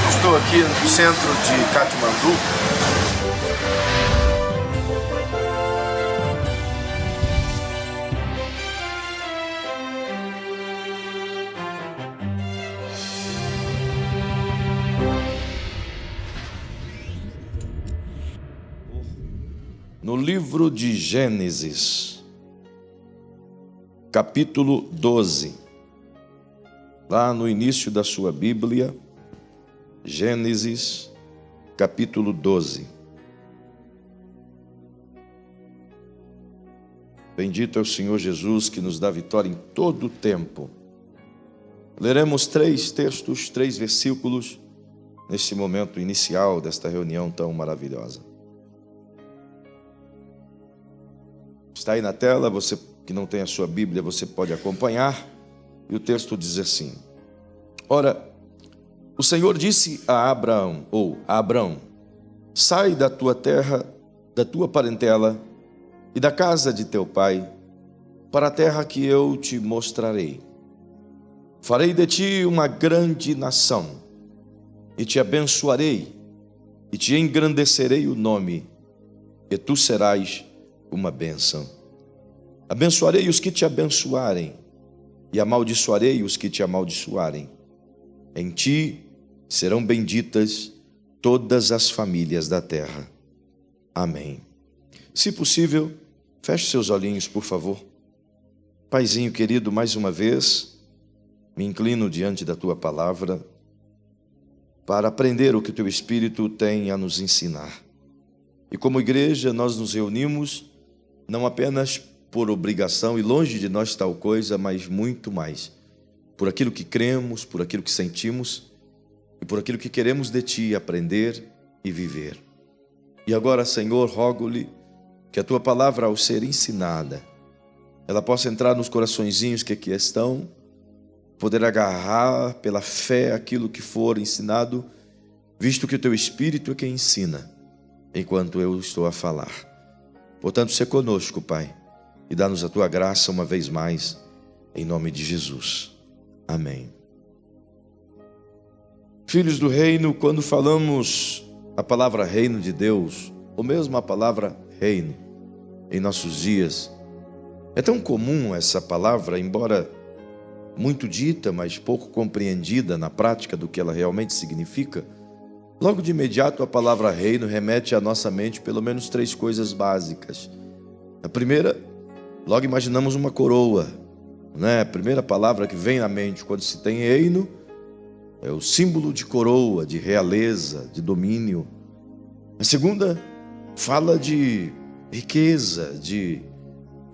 Estou aqui no centro de Katmandu. No livro de Gênesis, capítulo 12, lá no início da sua Bíblia, Gênesis, capítulo 12. Bendito é o Senhor Jesus, que nos dá vitória em todo o tempo. Leremos 3 textos, 3 versículos, neste momento inicial desta reunião tão maravilhosa. Está aí na tela, você que não tem a sua Bíblia, você pode acompanhar. E o texto diz assim: Ora, o Senhor disse a Abrão, sai da tua terra, da tua parentela e da casa de teu pai, para a terra que eu te mostrarei. Farei de ti uma grande nação, e te abençoarei, e te engrandecerei o nome, e tu serás uma bênção. Abençoarei os que te abençoarem, e amaldiçoarei os que te amaldiçoarem. Em ti serão benditas todas as famílias da terra. Amém. Se possível, feche seus olhinhos, por favor. Paizinho querido, mais uma vez, me inclino diante da tua palavra para aprender o que o teu Espírito tem a nos ensinar. E como igreja, nós nos reunimos não apenas por obrigação, e longe de nós tal coisa, mas muito mais por aquilo que cremos, por aquilo que sentimos e por aquilo que queremos de ti aprender e viver. E agora, Senhor, rogo-lhe que a tua palavra, ao ser ensinada, ela possa entrar nos coraçõezinhos que aqui estão, poder agarrar pela fé aquilo que for ensinado, visto que o teu Espírito é quem ensina, enquanto eu estou a falar. Portanto, se conosco, Pai, e dá-nos a tua graça uma vez mais, em nome de Jesus. Amém. Filhos do reino, quando falamos a palavra reino de Deus, ou mesmo a palavra reino, em nossos dias, é tão comum essa palavra, embora muito dita, mas pouco compreendida na prática do que ela realmente significa. Logo de imediato a palavra reino remete à nossa mente pelo menos 3 coisas básicas. A primeira, logo imaginamos uma coroa, né? A primeira palavra que vem na mente quando se tem reino é o símbolo de coroa, de realeza, de domínio. A segunda fala de riqueza, de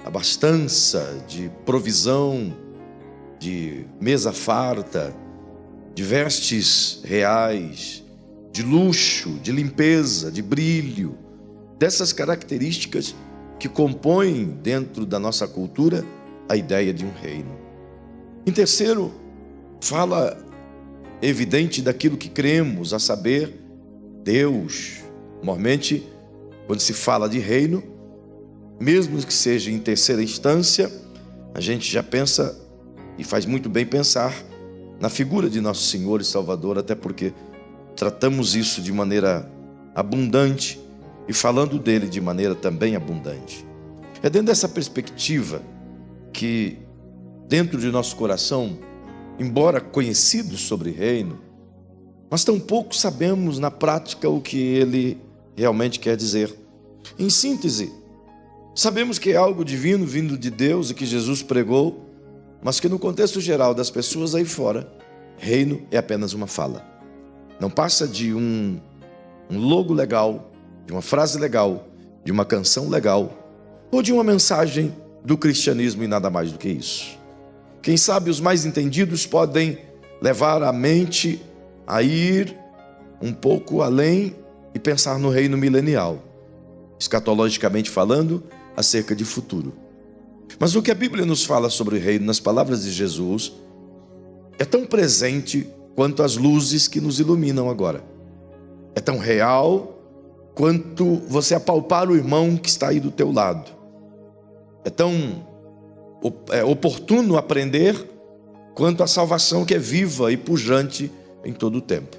abastança, de provisão, de mesa farta, de vestes reais, de luxo, de limpeza, de brilho, dessas características que compõem dentro da nossa cultura a ideia de um reino. Em terceiro, fala evidente daquilo que cremos, a saber, Deus. Normalmente, quando se fala de reino, mesmo que seja em terceira instância, a gente já pensa, e faz muito bem pensar, na figura de nosso Senhor e Salvador, até porque tratamos isso de maneira abundante e falando dele de maneira também abundante. É dentro dessa perspectiva que, dentro de nosso coração, embora conhecidos sobre reino, mas tão pouco sabemos na prática o que ele realmente quer dizer. Em síntese, sabemos que é algo divino vindo de Deus e que Jesus pregou, mas que no contexto geral das pessoas aí fora, reino é apenas uma fala. Não passa de um logo legal, de uma frase legal, de uma canção legal, ou de uma mensagem do cristianismo e nada mais do que isso. Quem sabe os mais entendidos podem levar a mente a ir um pouco além e pensar no reino milenial. escatologicamente falando, acerca de futuro. Mas o que a Bíblia nos fala sobre o reino nas palavras de Jesus é tão presente quanto as luzes que nos iluminam agora. É tão real quanto você apalpar o irmão que está aí do teu lado. É tão oportuno aprender quanto a salvação que é viva e pujante em todo o tempo.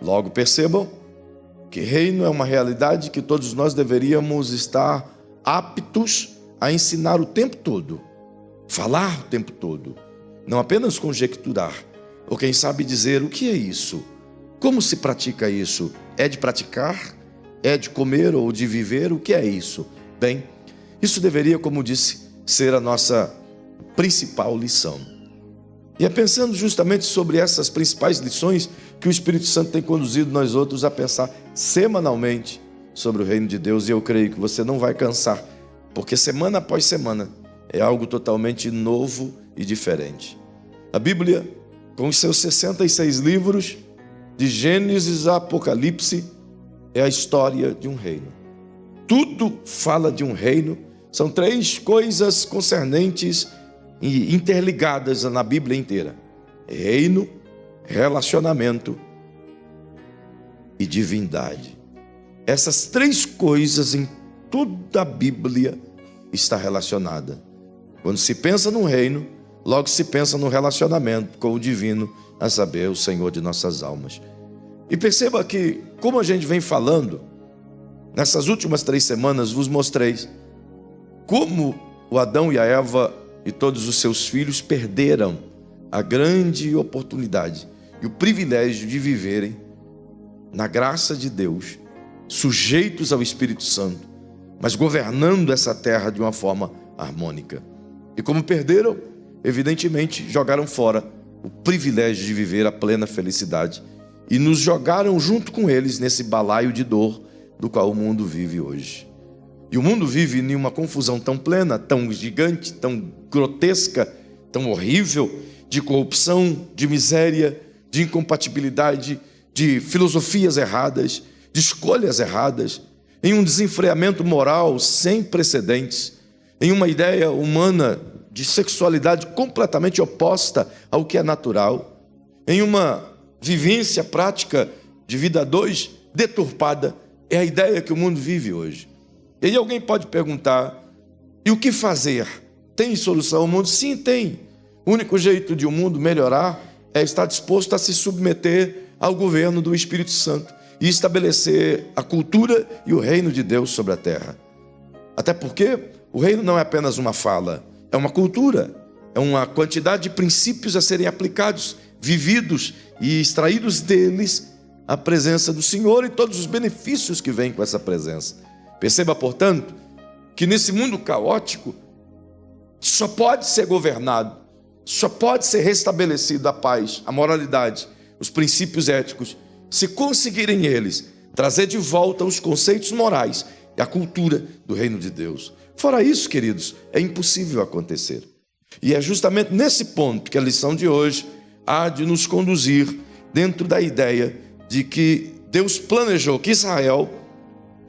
Logo percebam que reino é uma realidade que todos nós deveríamos estar aptos a ensinar o tempo todo, falar o tempo todo, não apenas conjecturar, ou quem sabe dizer o que é isso, como se pratica isso, é de praticar, é de comer ou de viver, o que é isso? Bem, isso deveria, como disse, ser a nossa principal lição. E é pensando justamente sobre essas principais lições que o Espírito Santo tem conduzido nós outros a pensar semanalmente sobre o reino de Deus, e eu creio que você não vai cansar, porque semana após semana é algo totalmente novo e diferente. A Bíblia, com os seus 66 livros, de Gênesis a Apocalipse, é a história de um reino. Tudo fala de um reino. São 3 coisas concernentes e interligadas na Bíblia inteira: reino, relacionamento e divindade. Essas 3 coisas em toda a Bíblia está relacionada. Quando se pensa num reino, logo se pensa no relacionamento com o divino, a saber, o Senhor de nossas almas. E perceba que, como a gente vem falando, nessas últimas 3 semanas vos mostrei como o Adão e a Eva e todos os seus filhos perderam a grande oportunidade e o privilégio de viverem na graça de Deus, sujeitos ao Espírito Santo, mas governando essa terra de uma forma harmônica. E como perderam, evidentemente jogaram fora o privilégio de viver a plena felicidade e nos jogaram junto com eles nesse balaio de dor do qual o mundo vive hoje. E o mundo vive em uma confusão tão plena, tão gigante, tão grotesca, tão horrível, de corrupção, de miséria, de incompatibilidade, de filosofias erradas, de escolhas erradas, em um desenfreamento moral sem precedentes, em uma ideia humana de sexualidade completamente oposta ao que é natural, em uma vivência prática de vida a 2 deturpada. É a ideia que o mundo vive hoje. E aí alguém pode perguntar: e o que fazer? Tem solução ao mundo? Sim, tem. O único jeito de o mundo melhorar é estar disposto a se submeter ao governo do Espírito Santo e estabelecer a cultura e o reino de Deus sobre a terra. Até porque o reino não é apenas uma fala, é uma cultura, é uma quantidade de princípios a serem aplicados, vividos e extraídos deles a presença do Senhor e todos os benefícios que vêm com essa presença. Perceba, portanto, que nesse mundo caótico só pode ser governado, só pode ser restabelecida a paz, a moralidade, os princípios éticos, se conseguirem eles trazer de volta os conceitos morais e a cultura do reino de Deus. Fora isso, queridos, é impossível acontecer. E é justamente nesse ponto que a lição de hoje há de nos conduzir dentro da ideia de que Deus planejou que Israel,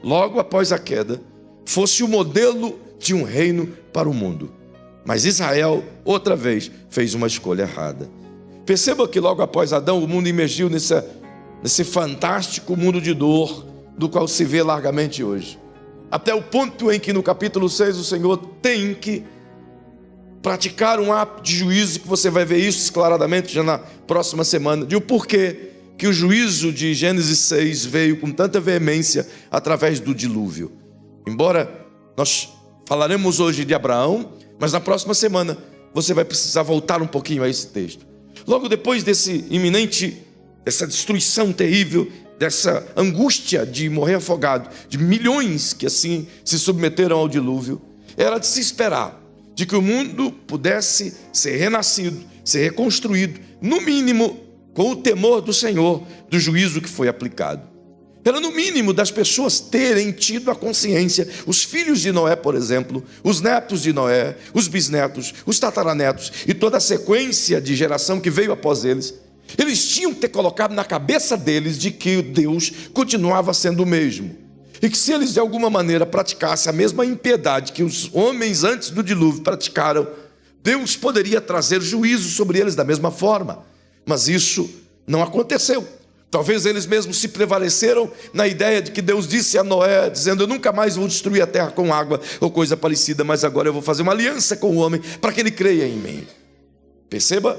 logo após a queda, fosse o modelo de um reino para o mundo. Mas Israel, outra vez, fez uma escolha errada. Perceba que logo após Adão, o mundo emergiu nesse fantástico mundo de dor, do qual se vê largamente hoje. Até o ponto em que no capítulo 6 o Senhor tem que praticar um ato de juízo, que você vai ver isso esclaradamente já na próxima semana, de o porquê que o juízo de Gênesis 6 veio com tanta veemência através do dilúvio. Embora nós falaremos hoje de Abraão, mas na próxima semana você vai precisar voltar um pouquinho a esse texto. Logo depois dessa destruição terrível, dessa angústia de morrer afogado, de milhões que assim se submeteram ao dilúvio, era de se esperar de que o mundo pudesse ser renascido, ser reconstruído, no mínimo com o temor do Senhor, do juízo que foi aplicado. Era no mínimo das pessoas terem tido a consciência, os filhos de Noé, por exemplo, os netos de Noé, os bisnetos, os tataranetos e toda a sequência de geração que veio após eles, eles tinham que ter colocado na cabeça deles de que Deus continuava sendo o mesmo. e que se eles de alguma maneira praticassem a mesma impiedade que os homens antes do dilúvio praticaram, Deus poderia trazer juízo sobre eles da mesma forma. Mas isso não aconteceu. Talvez eles mesmos se prevaleceram na ideia de que Deus disse a Noé, dizendo: eu nunca mais vou destruir a terra com água ou coisa parecida, mas agora eu vou fazer uma aliança com o homem para que ele creia em mim. Perceba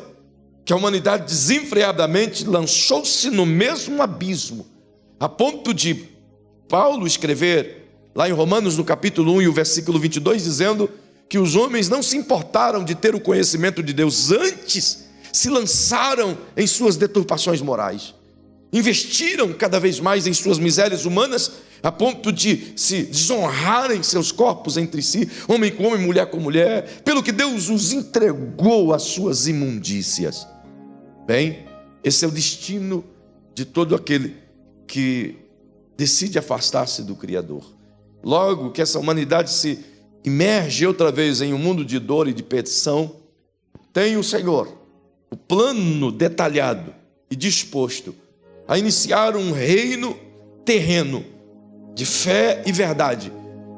que a humanidade desenfreadamente lançou-se no mesmo abismo, a ponto de Paulo escrever lá em Romanos, no capítulo 1 e o versículo 22, dizendo que os homens não se importaram de ter o conhecimento de Deus, antes se lançaram em suas deturpações morais, investiram cada vez mais em suas misérias humanas, a ponto de se desonrarem seus corpos entre si, homem com homem, mulher com mulher, pelo que Deus os entregou às suas imundícias. Bem, esse é o destino de todo aquele que decide afastar-se do Criador. Logo que essa humanidade se imerge outra vez em um mundo de dor e de petição, tem o Senhor o plano detalhado e disposto a iniciar um reino terreno de fé e verdade,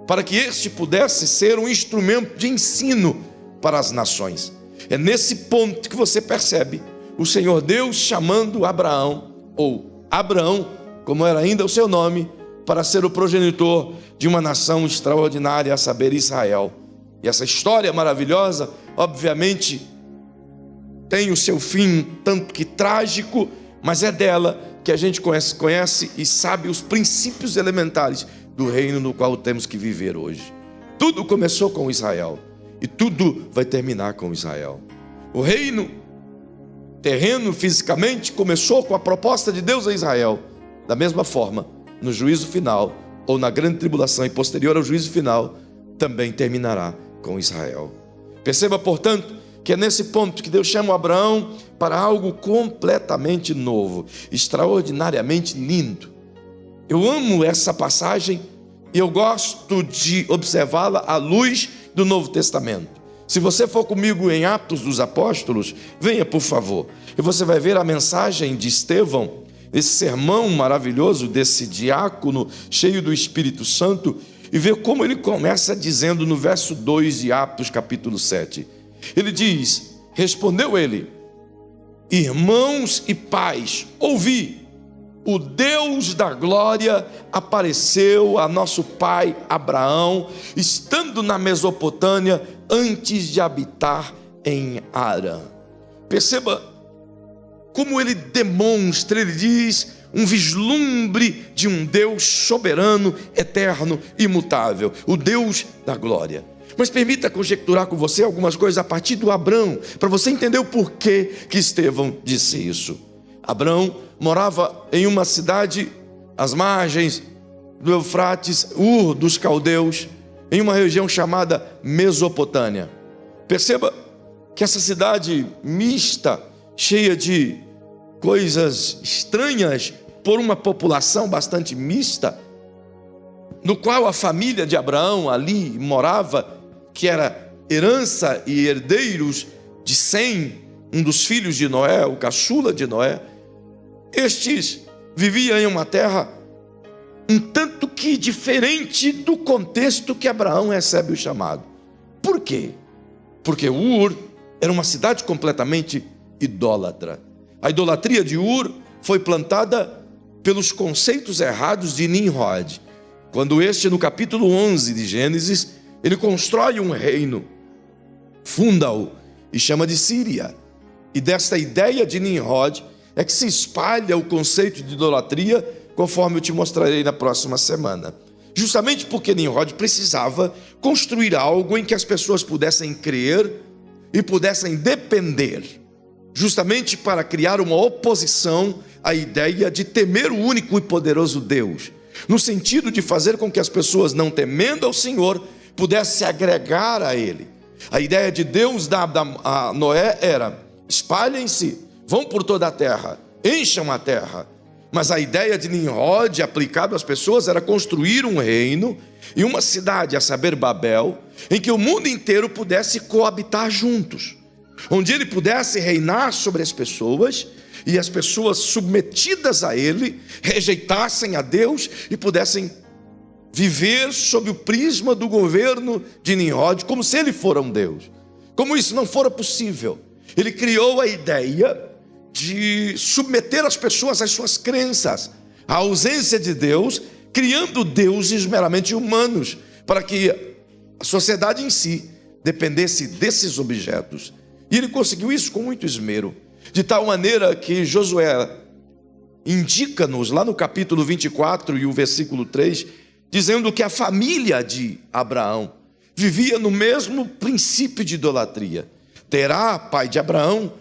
para que este pudesse ser um instrumento de ensino para as nações. É nesse ponto que você percebe o Senhor Deus chamando Abraão, ou Abraão, como era ainda o seu nome, para ser o progenitor de uma nação extraordinária, a saber, Israel. E essa história maravilhosa, obviamente, tem o seu fim tanto que trágico, mas é dela que a gente conhece e sabe os princípios elementares do reino no qual temos que viver hoje. Tudo começou com Israel e tudo vai terminar com Israel. O reino terreno, fisicamente, começou com a proposta de Deus a Israel. Da mesma forma, no juízo final, ou na grande tribulação e posterior ao juízo final, também terminará com Israel. Perceba, portanto, que é nesse ponto que Deus chama Abraão para algo completamente novo, extraordinariamente lindo. Eu amo essa passagem e eu gosto de observá-la à luz do Novo Testamento. Se você for comigo em Atos dos Apóstolos, venha por favor, e você vai ver a mensagem de Estevão, esse sermão maravilhoso desse diácono cheio do Espírito Santo, e ver como ele começa dizendo no verso 2 de Atos capítulo 7. Ele diz: respondeu ele: irmãos e pais, ouvi, o Deus da glória apareceu a nosso pai Abraão, estando na Mesopotâmia, antes de habitar em Harã. Perceba como ele demonstra, ele diz, um vislumbre de um Deus soberano, eterno, imutável, o Deus da glória. Mas permita conjecturar com você algumas coisas a partir do Abrão, para você entender o porquê que Estevão disse isso. Abrão morava em uma cidade às margens do Eufrates, Ur dos Caldeus, em uma região chamada Mesopotâmia. Perceba que essa cidade mista, cheia de coisas estranhas, por uma população bastante mista, no qual a família de Abraão ali morava, que era herança e herdeiros de Sem, um dos filhos de Noé, o caçula de Noé. Estes viviam em uma terra um tanto que diferente do contexto que Abraão recebe o chamado. Por quê? Porque Ur era uma cidade completamente idólatra. A idolatria de Ur foi plantada pelos conceitos errados de Nimrod, quando este, no capítulo 11 de Gênesis, ele constrói um reino, funda-o e chama de Síria. E desta ideia de Nimrod é que se espalha o conceito de idolatria, conforme eu te mostrarei na próxima semana. Justamente porque Nimrod precisava construir algo em que as pessoas pudessem crer e pudessem depender, justamente para criar uma oposição à ideia de temer o único e poderoso Deus, no sentido de fazer com que as pessoas, não temendo ao Senhor, pudessem se agregar a Ele. A ideia de Deus dada a Noé era: espalhem-se, vão por toda a terra, encham a terra. Mas a ideia de Nimrod aplicada às pessoas era construir um reino e uma cidade, a saber, Babel, em que o mundo inteiro pudesse coabitar juntos, onde ele pudesse reinar sobre as pessoas, e as pessoas submetidas a ele rejeitassem a Deus e pudessem viver sob o prisma do governo de Nimrod, como se ele fora um Deus. Como isso não fora possível, ele criou a ideia de submeter as pessoas às suas crenças, à ausência de Deus, criando deuses meramente humanos, para que a sociedade em si dependesse desses objetos. E ele conseguiu isso com muito esmero, de tal maneira que Josué indica-nos lá no capítulo 24 e o versículo 3, dizendo que a família de Abraão vivia no mesmo princípio de idolatria. Terá, pai de Abraão,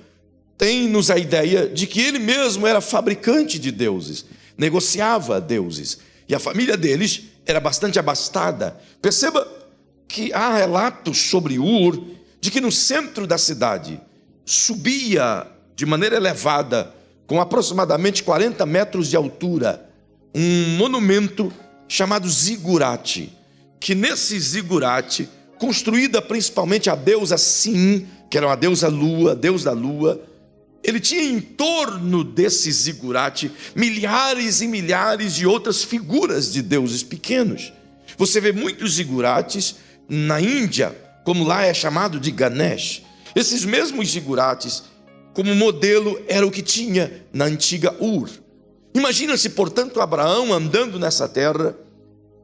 tem-nos a ideia de que ele mesmo era fabricante de deuses, negociava deuses, e a família deles era bastante abastada. Perceba que há relatos sobre Ur, de que no centro da cidade subia de maneira elevada, com aproximadamente 40 metros de altura, um monumento chamado zigurate, que nesse zigurate, construída principalmente a deusa Sin, que era uma deusa lua, deus da lua, ele tinha em torno desse zigurate milhares e milhares de outras figuras de deuses pequenos. Você vê muitos zigurates na Índia, como lá é chamado de Ganesh. Esses mesmos zigurates, como modelo, era o que tinha na antiga Ur. Imagina-se, portanto, Abraão andando nessa terra,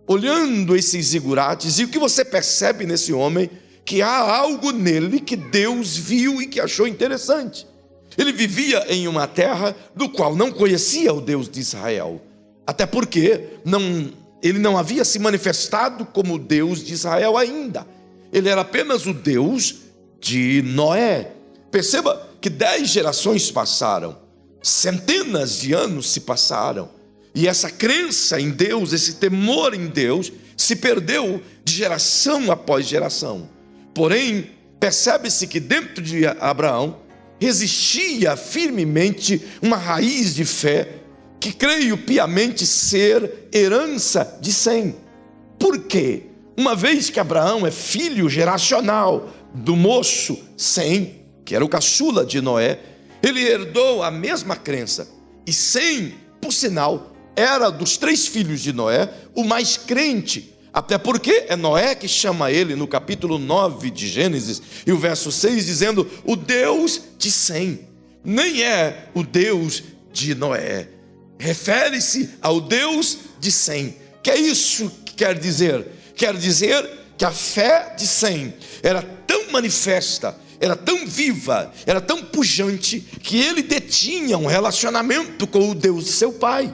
olhando esses zigurates, e o que você percebe nesse homem? Que há algo nele que Deus viu e que achou interessante. Ele vivia em uma terra do qual não conhecia o Deus de Israel, até porque ele não havia se manifestado como o Deus de Israel ainda. Ele era apenas o Deus de Noé. Perceba que 10 gerações passaram, centenas de anos se passaram, e essa crença em Deus, esse temor em Deus, se perdeu de geração após geração. Porém, percebe-se que dentro de Abraão existia firmemente uma raiz de fé, que creio piamente ser herança de Sem. Por quê? Uma vez que Abraão é filho geracional do moço Sem, que era o caçula de Noé, ele herdou a mesma crença. E Sem, por sinal, era dos 3 filhos de Noé o mais crente, até porque é Noé que chama ele no capítulo 9 de Gênesis e o verso 6, dizendo o Deus de Sem. Nem é o Deus de Noé, refere-se ao Deus de Sem. Que é isso que quer dizer? Quer dizer que a fé de Sem era tão manifesta, era tão viva, era tão pujante, que ele detinha um relacionamento com o Deus de seu pai.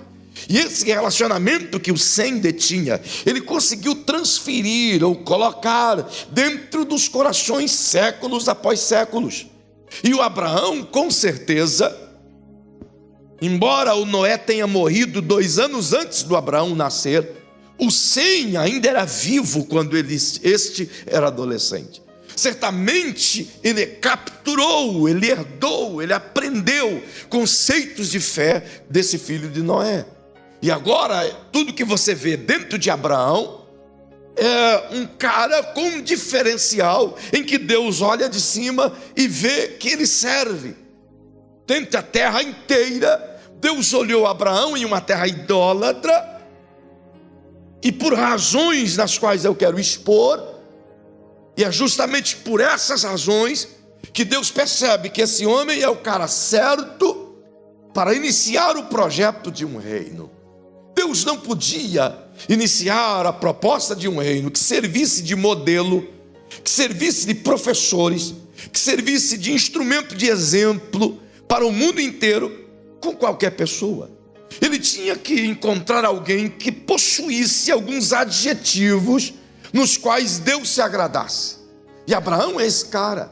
E esse relacionamento que o Sem detinha, ele conseguiu transferir ou colocar dentro dos corações séculos após séculos. E o Abraão, com certeza, embora o Noé tenha morrido 2 anos antes do Abraão nascer, o Sem ainda era vivo quando este era adolescente. Certamente ele capturou, ele herdou, ele aprendeu conceitos de fé desse filho de Noé. E agora, tudo que você vê dentro de Abraão é um cara com um diferencial, em que Deus olha de cima e vê que ele serve. Dentro da terra inteira, Deus olhou Abraão em uma terra idólatra, e por razões nas quais eu quero expor, e é justamente por essas razões que Deus percebe que esse homem é o cara certo para iniciar o projeto de um reino. Deus não podia iniciar a proposta de um reino que servisse de modelo, que servisse de professores, que servisse de instrumento de exemplo para o mundo inteiro com qualquer pessoa. Ele tinha que encontrar alguém que possuísse alguns adjetivos nos quais Deus se agradasse. E Abraão é esse cara.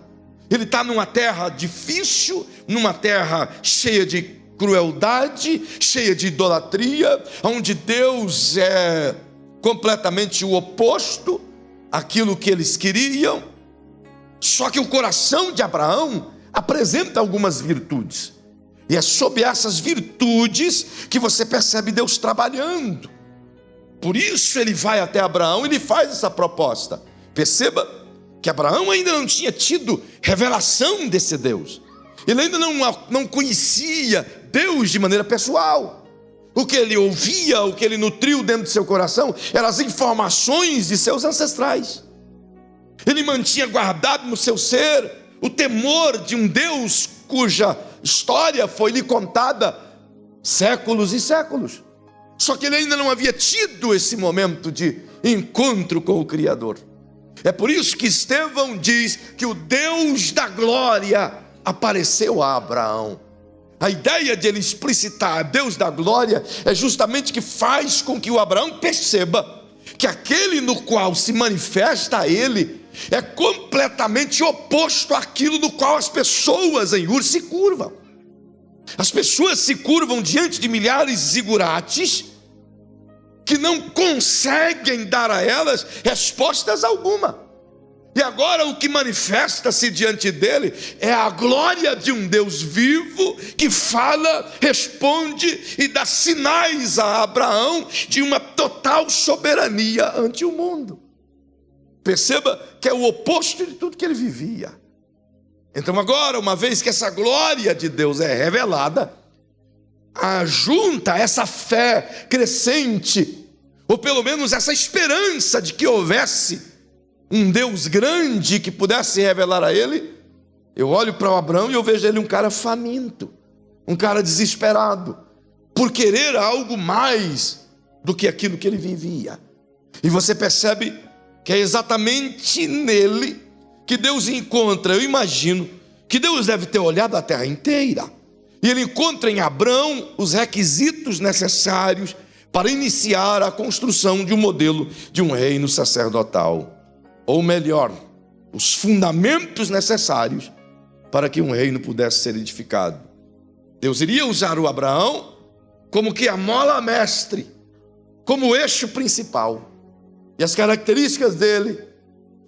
Ele está numa terra difícil, numa terra cheia de crueldade, cheia de idolatria, onde Deus é completamente o oposto àquilo que eles queriam. Só que o coração de Abraão apresenta algumas virtudes, e é sob essas virtudes que você percebe Deus trabalhando. Por isso ele vai até Abraão e lhe faz essa proposta. Perceba que Abraão ainda não tinha tido revelação desse Deus. Ele ainda não conhecia Deus de maneira pessoal. O que ele ouvia, o que ele nutriu dentro de seu coração, eram as informações de seus ancestrais. Ele mantinha guardado no seu ser o temor de um Deus cuja história foi lhe contada séculos e séculos. Só que ele ainda não havia tido esse momento de encontro com o Criador. É por isso que Estevão diz que o Deus da glória apareceu a Abraão. A ideia de ele explicitar Deus da glória é justamente que faz com que o Abraão perceba que aquele no qual se manifesta a ele é completamente oposto àquilo no qual as pessoas em Ur se curvam. As pessoas se curvam diante de milhares de zigurates que não conseguem dar a elas respostas alguma. E agora o que manifesta-se diante dele é a glória de um Deus vivo que fala, responde e dá sinais a Abraão de uma total soberania ante o mundo. Perceba que é o oposto de tudo que ele vivia. Então agora, uma vez que essa glória de Deus é revelada, junta essa fé crescente, ou pelo menos essa esperança de que houvesse um Deus grande que pudesse revelar a ele. Eu olho para o Abraão e eu vejo ele um cara faminto, um cara desesperado, por querer algo mais do que aquilo que ele vivia. E você percebe que é exatamente nele que Deus encontra, eu imagino, que Deus deve ter olhado a terra inteira, e ele encontra em Abraão os requisitos necessários para iniciar a construção de um modelo de um reino sacerdotal. Ou melhor, os fundamentos necessários para que um reino pudesse ser edificado. Deus iria usar o Abraão como que a mola mestre, como o eixo principal. E as características dele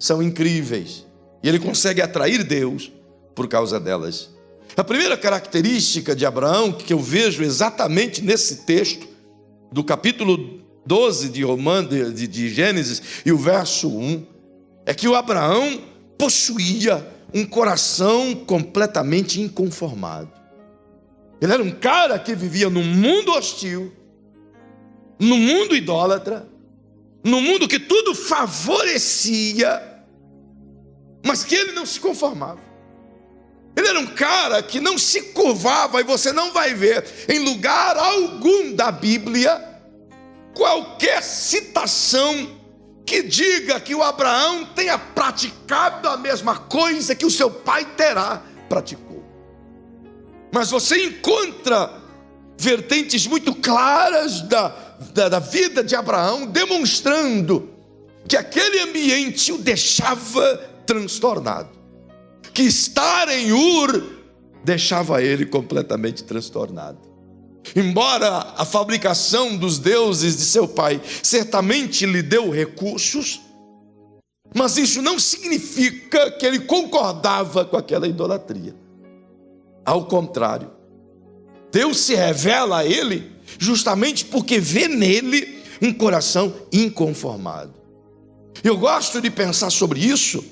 são incríveis. E ele consegue atrair Deus por causa delas. A primeira característica de Abraão, que eu vejo exatamente nesse texto, do capítulo 12 de Gênesis e o verso 1, é que o Abraão possuía um coração completamente inconformado. Ele era um cara que vivia num mundo hostil, num mundo idólatra, num mundo que tudo favorecia, mas que ele não se conformava. Ele era um cara que não se curvava, e você não vai ver em lugar algum da Bíblia qualquer citação que diga que o Abraão tenha praticado a mesma coisa que o seu pai Terá praticou. Mas você encontra vertentes muito claras da vida de Abraão, demonstrando que aquele ambiente o deixava transtornado, que estar em Ur deixava ele completamente transtornado. Embora a fabricação dos deuses de seu pai certamente lhe deu recursos, mas isso não significa que ele concordava com aquela idolatria. Ao contrário, Deus se revela a ele justamente porque vê nele um coração inconformado. Eu gosto de pensar sobre isso,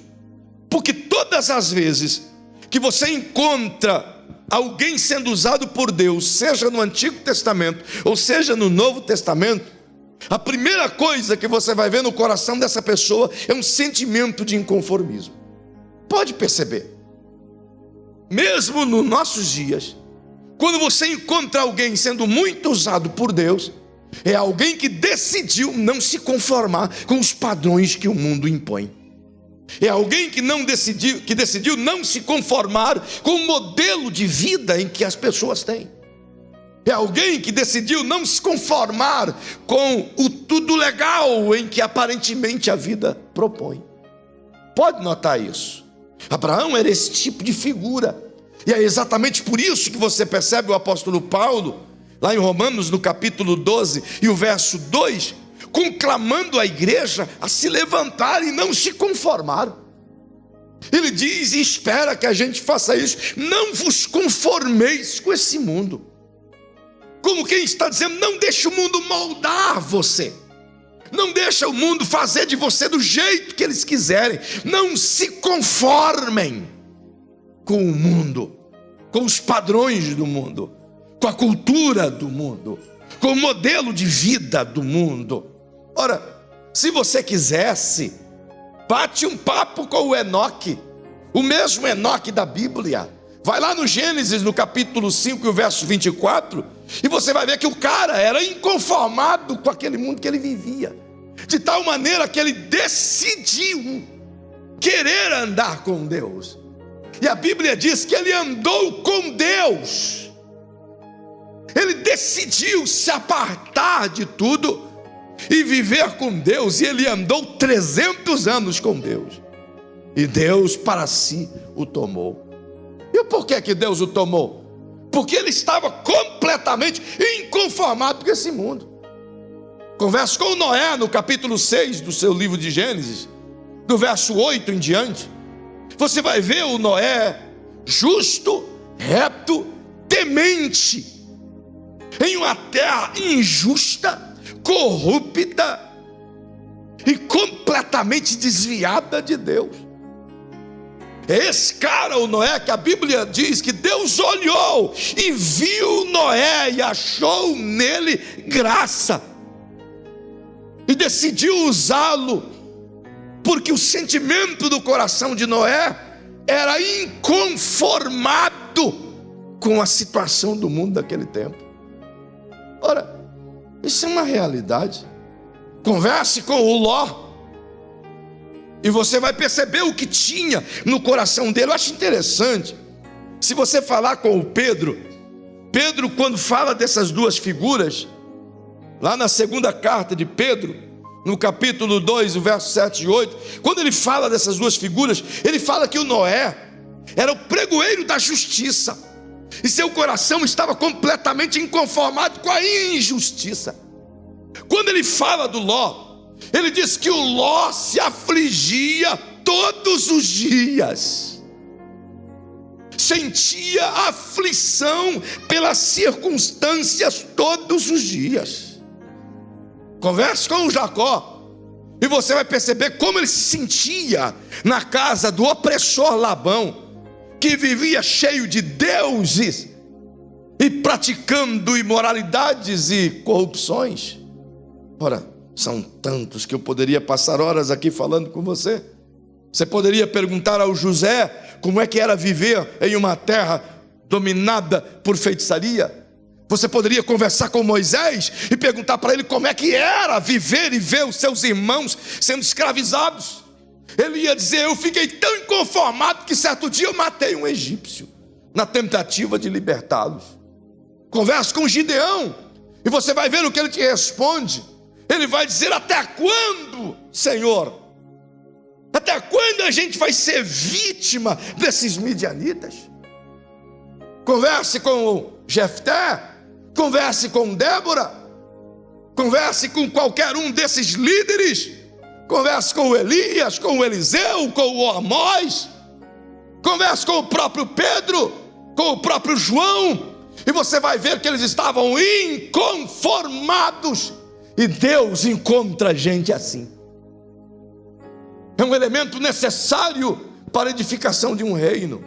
porque todas as vezes que você encontra alguém sendo usado por Deus, seja no Antigo Testamento ou seja no Novo Testamento, a primeira coisa que você vai ver no coração dessa pessoa é um sentimento de inconformismo. Pode perceber, mesmo nos nossos dias, quando você encontra alguém sendo muito usado por Deus, é alguém que decidiu não se conformar com os padrões que o mundo impõe. É alguém que decidiu não se conformar com o modelo de vida em que as pessoas têm. É alguém que decidiu não se conformar com o tudo legal em que aparentemente a vida propõe. Pode notar isso. Abraão era esse tipo de figura. E é exatamente por isso que você percebe o apóstolo Paulo, lá em Romanos, no capítulo 12 e o verso 2, conclamando a igreja a se levantar e não se conformar. Ele diz e espera que a gente faça isso: não vos conformeis com esse mundo. Como quem está dizendo, não deixe o mundo moldar você, não deixa o mundo fazer de você do jeito que eles quiserem. Não se conformem com o mundo, com os padrões do mundo, com a cultura do mundo. com o modelo de vida do mundo. Ora, se você quisesse, bate um papo com o Enoque, o mesmo Enoque da Bíblia. Vai lá no Gênesis, no capítulo 5 e o verso 24, e você vai ver que o cara era inconformado com aquele mundo que ele vivia, de tal maneira que ele decidiu querer andar com Deus. E a Bíblia diz que ele andou com Deus. Ele decidiu se apartar de tudo e viver com Deus. E ele andou 300 anos com Deus. E Deus para si o tomou. E por que Deus o tomou? Porque ele estava completamente inconformado com esse mundo. Converse com Noé no capítulo 6 do seu livro de Gênesis, do verso 8 em diante. Você vai ver o Noé justo, reto, temente, em uma terra injusta, corrupta e completamente desviada de Deus. É esse cara, o Noé, que a Bíblia diz que Deus olhou e viu Noé e achou nele graça e decidiu usá-lo, porque o sentimento do coração de Noé era inconformado com a situação do mundo daquele tempo. Ora, isso é uma realidade. Converse com o Ló e você vai perceber o que tinha no coração dele. Eu acho interessante, se você falar com o Pedro, quando fala dessas duas figuras, lá na segunda carta de Pedro, no capítulo 2, o verso 7 e 8, quando ele fala dessas duas figuras, ele fala que o Noé era o pregoeiro da justiça, e seu coração estava completamente inconformado com a injustiça. Quando ele fala do Ló, ele diz que o Ló se afligia todos os dias, sentia aflição pelas circunstâncias todos os dias. Converse com o Jacó e você vai perceber como ele se sentia na casa do opressor Labão, que vivia cheio de deuses e praticando imoralidades e corrupções. Ora, são tantos que eu poderia passar horas aqui falando com você. Você poderia perguntar ao José como é que era viver em uma terra dominada por feitiçaria. Você poderia conversar com Moisés e perguntar para ele como é que era viver e ver os seus irmãos sendo escravizados. Ele ia dizer: eu fiquei tão inconformado que certo dia eu matei um egípcio na tentativa de libertá-los. Converse com Gideão e você vai ver o que ele te responde. Ele vai dizer: até quando, Senhor? Até quando a gente vai ser vítima desses midianitas? Converse com Jefté, converse com Débora, converse com qualquer um desses líderes, converse com o Elias, com o Eliseu, com o Amós, converse com o próprio Pedro, com o próprio João, e você vai ver que eles estavam inconformados, e Deus encontra gente assim. É um elemento necessário para a edificação de um reino.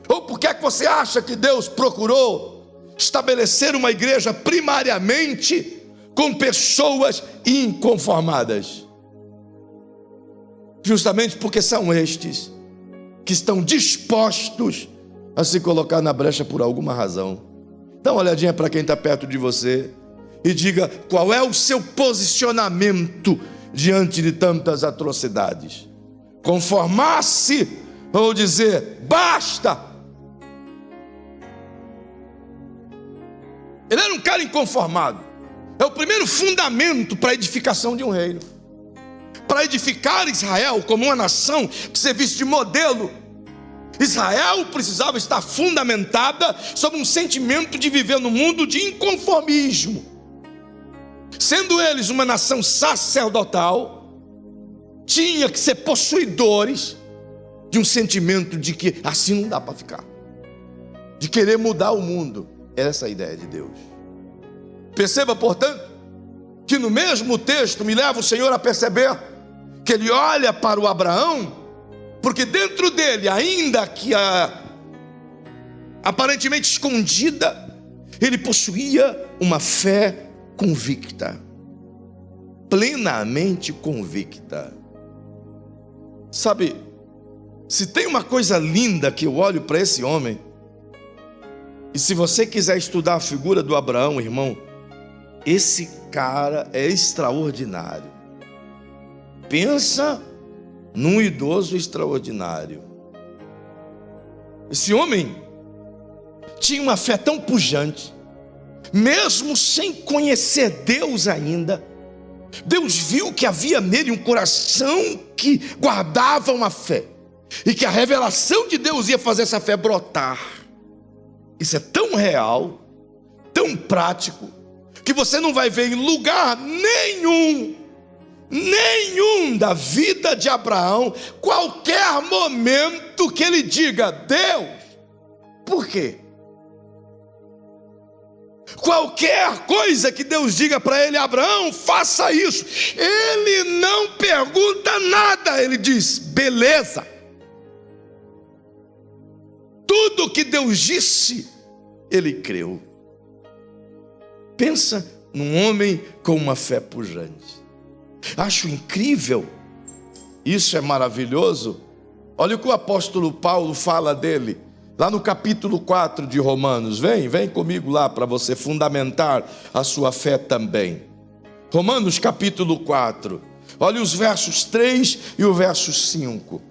Ou por que é que você acha que Deus procurou estabelecer uma igreja primariamente com pessoas inconformadas? Justamente porque são estes que estão dispostos a se colocar na brecha por alguma razão. Dá uma olhadinha para quem está perto de você e diga qual é o seu posicionamento diante de tantas atrocidades. Conformar-se ou dizer basta? Ele era um cara inconformado. É o primeiro fundamento para a edificação de um reino. Para edificar Israel como uma nação que servisse de modelo, Israel precisava estar fundamentada sobre um sentimento de viver no mundo de inconformismo. Sendo eles uma nação sacerdotal, tinha que ser possuidores de um sentimento de que assim não dá para ficar, de querer mudar o mundo. Essa é a ideia de Deus. Perceba, portanto, que no mesmo texto me leva o Senhor a perceber que ele olha para o Abraão, porque dentro dele, ainda que aparentemente escondida, ele possuía uma fé convicta, plenamente convicta. Sabe, se tem uma coisa linda que eu olho para esse homem, e se você quiser estudar a figura do Abraão, irmão, esse cara é extraordinário. Pensa num idoso extraordinário. Esse homem tinha uma fé tão pujante, mesmo sem conhecer Deus ainda. Deus viu que havia nele um coração que guardava uma fé, e que a revelação de Deus ia fazer essa fé brotar. Isso é tão real, tão prático, que você não vai ver em lugar nenhum da vida de Abraão, qualquer momento que ele diga: Deus, por quê? Qualquer coisa que Deus diga para ele: Abraão, faça isso, ele não pergunta nada, ele diz: beleza. Tudo que Deus disse, ele creu. Pensa num homem com uma fé pujante. Acho incrível, isso é maravilhoso. Olha o que o apóstolo Paulo fala dele, lá no capítulo 4 de Romanos. Vem comigo lá para você fundamentar a sua fé também. Romanos capítulo 4, olha os versos 3 e o verso 5.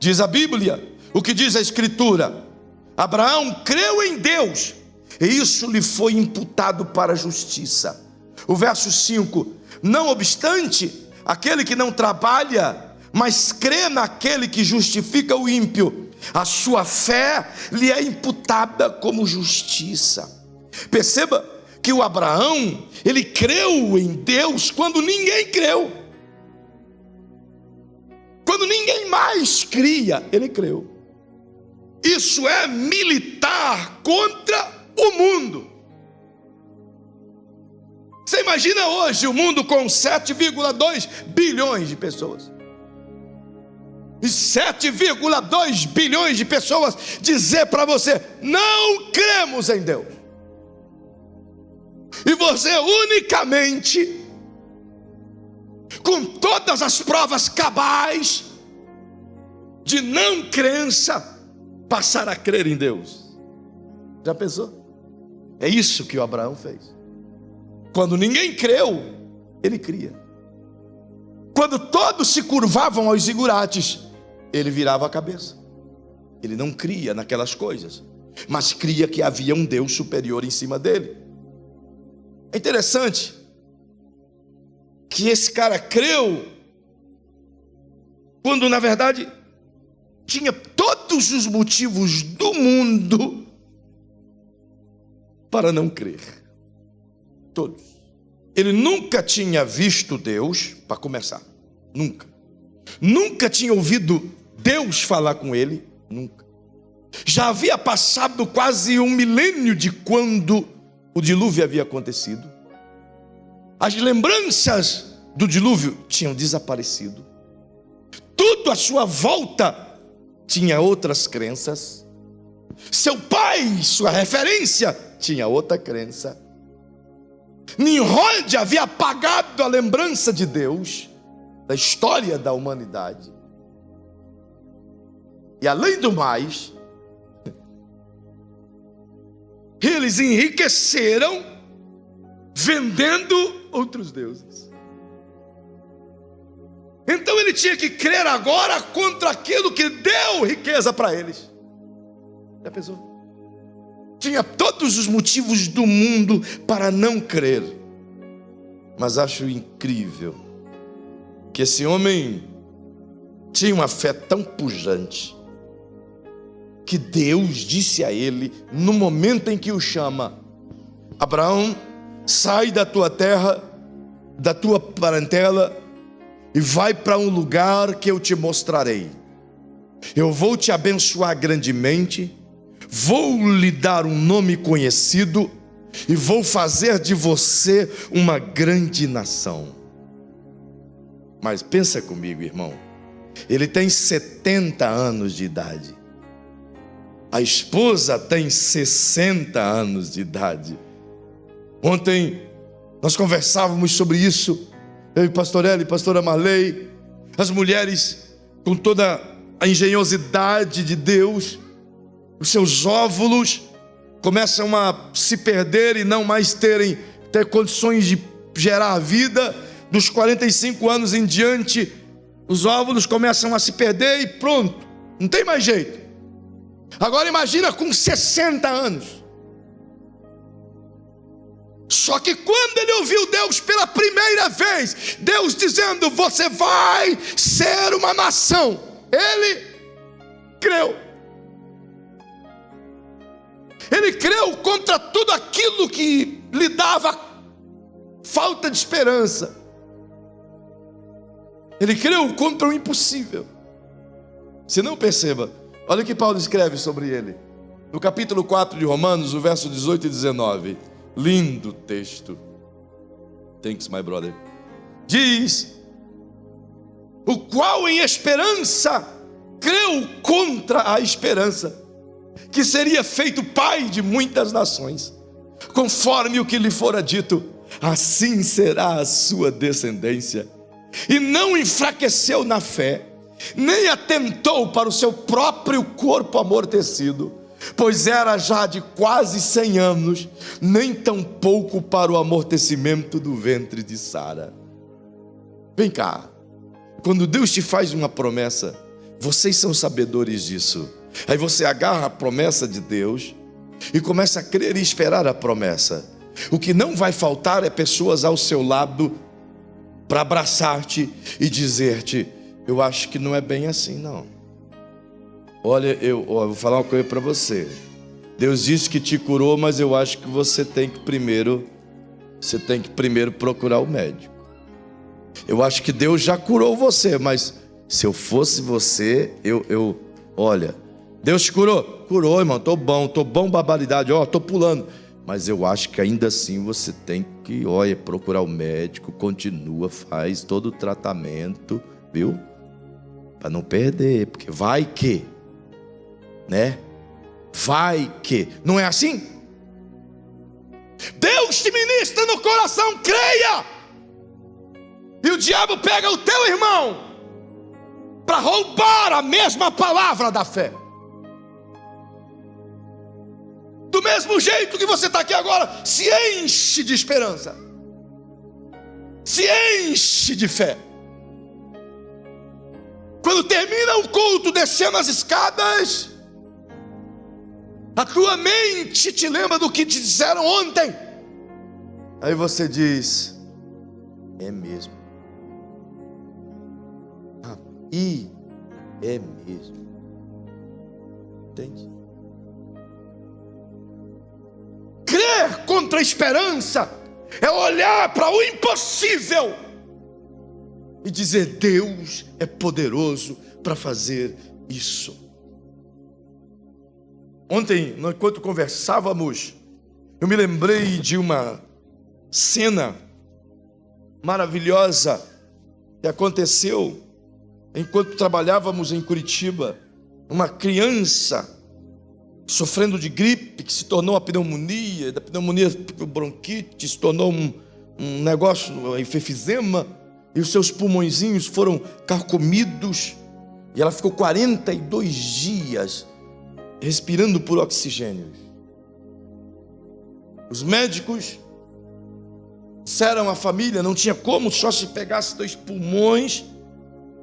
Diz a Bíblia, o que diz a Escritura: Abraão creu em Deus, e isso lhe foi imputado para a justiça. O verso 5: não obstante, aquele que não trabalha, mas crê naquele que justifica o ímpio, a sua fé lhe é imputada como justiça. Perceba que o Abraão, ele creu em Deus quando ninguém creu. Quando ninguém mais cria, ele creu. Isso é militar contra o mundo. Você imagina hoje o mundo com 7,2 bilhões de pessoas. E 7,2 bilhões de pessoas dizer para você: não cremos em Deus. E você unicamente, com todas as provas cabais de não crença, passar a crer em Deus. Já pensou? É isso que o Abraão fez. Quando ninguém creu, ele cria. Quando todos se curvavam aos zigurates, ele virava a cabeça. Ele não cria naquelas coisas, mas cria que havia um Deus superior em cima dele. É interessante que esse cara creu quando na verdade tinha todos os motivos do mundo para não crer. Todos. Ele nunca tinha visto Deus, para começar. Nunca tinha ouvido Deus falar com ele. Nunca. Já havia passado quase 1 milênio de quando o dilúvio havia acontecido. As lembranças do dilúvio tinham desaparecido. Tudo à sua volta tinha outras crenças. Seu pai, sua referência, tinha outra crença. Nimrod havia apagado a lembrança de Deus da história da humanidade. E além do mais, eles enriqueceram vendendo outros deuses. Então ele tinha que crer agora contra aquilo que deu riqueza para eles. Já pensou? Tinha todos os motivos do mundo para não crer. Mas acho incrível que esse homem tinha uma fé tão pujante, que Deus disse a ele, no momento em que o chama: Abraão, sai da tua terra, da tua parentela, e vai para um lugar que eu te mostrarei. Eu vou te abençoar grandemente, vou lhe dar um nome conhecido, e vou fazer de você uma grande nação. Mas pensa comigo, irmão, ele tem 70 anos de idade, a esposa tem 60 anos de idade. Ontem Nós conversávamos sobre isso, eu e pastor Eli, pastora Marley, as mulheres com toda a engenhosidade de Deus, os seus óvulos começam a se perder e não mais ter condições de gerar a vida. Dos 45 anos em diante, os óvulos começam a se perder e pronto, não tem mais jeito. Agora imagina com 60 anos. Só que quando ele ouviu Deus pela primeira vez, Deus dizendo: você vai ser uma nação, ele creu. Ele creu contra tudo aquilo que lhe dava falta de esperança. Ele creu contra o impossível. Se não, perceba, olha o que Paulo escreve sobre ele no capítulo 4 de Romanos, o verso 18 e 19. Lindo texto. Thanks, my brother. Diz: o qual em esperança creu contra a esperança, que seria feito pai de muitas nações, conforme o que lhe fora dito, assim será a sua descendência. E não enfraqueceu na fé, nem atentou para o seu próprio corpo amortecido, pois era já de quase 100 anos, nem tampouco para o amortecimento do ventre de Sara. Vem cá, quando Deus te faz uma promessa, vocês são sabedores disso. Aí você agarra a promessa de Deus e começa a crer e esperar a promessa. O que não vai faltar é pessoas ao seu lado para abraçar-te e dizer-te: eu acho que não é bem assim não. Olha, eu vou falar uma coisa para você. Deus disse que te curou, mas eu acho que você tem que primeiro procurar o médico. Eu acho que Deus já curou você, mas se eu fosse você, olha, Deus te curou? Curou, irmão, tô bom barbaridade, tô pulando. Mas eu acho que ainda assim você tem que, procurar o médico, continua, faz todo o tratamento, viu? Para não perder, porque vai que, né? Vai que, não é assim? Deus te ministra no coração, creia! E o diabo pega o teu irmão para roubar a mesma palavra da fé. Do mesmo jeito que você está aqui agora, se enche de esperança, se enche de fé. Quando termina o culto, descendo as escadas, a tua mente te lembra do que te disseram ontem. Aí você diz: é mesmo. E é mesmo. Entende? Crer contra a esperança é olhar para o impossível e dizer: Deus é poderoso para fazer isso. Ontem, enquanto conversávamos, eu me lembrei de uma cena maravilhosa que aconteceu enquanto trabalhávamos em Curitiba. Uma criança sofrendo de gripe, que se tornou a pneumonia, da pneumonia bronquite, se tornou um negócio, enfisema, e os seus pulmõezinhos foram carcomidos, e ela ficou 42 dias respirando por oxigênio. Os médicos disseram à família: não tinha como, só se pegasse 2 pulmões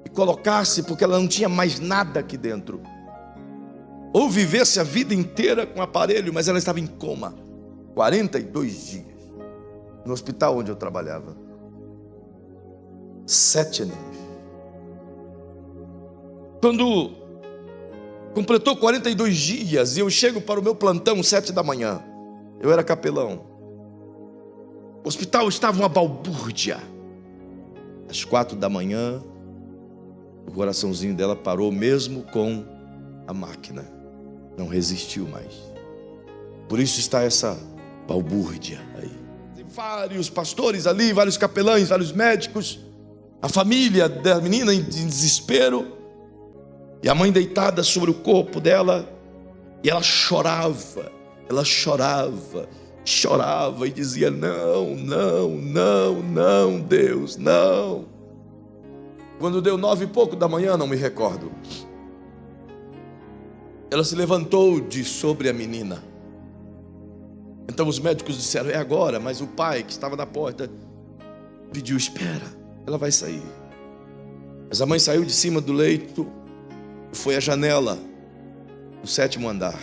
e colocasse, porque ela não tinha mais nada aqui dentro, ou vivesse a vida inteira com aparelho, mas ela estava em coma, 42 dias, no hospital onde eu trabalhava. 7 anos. Quando completou 42 dias, e eu chego para o meu plantão 7 da manhã, eu era capelão, o hospital estava uma balbúrdia. Às 4 da manhã, o coraçãozinho dela parou mesmo com a máquina, não resistiu mais. Por isso está essa balbúrdia aí. Tem vários pastores ali, vários capelães, vários médicos, a família da menina em desespero, e a mãe deitada sobre o corpo dela, e ela chorava, chorava e dizia: não, não, não, não, Deus, não. Quando deu 9 e pouco da manhã, não me recordo, ela se levantou de sobre a menina. Então os médicos disseram: é agora. Mas o pai, que estava na porta, pediu: espera, ela vai sair. Mas a mãe saiu de cima do leito, foi à janela do 7º andar.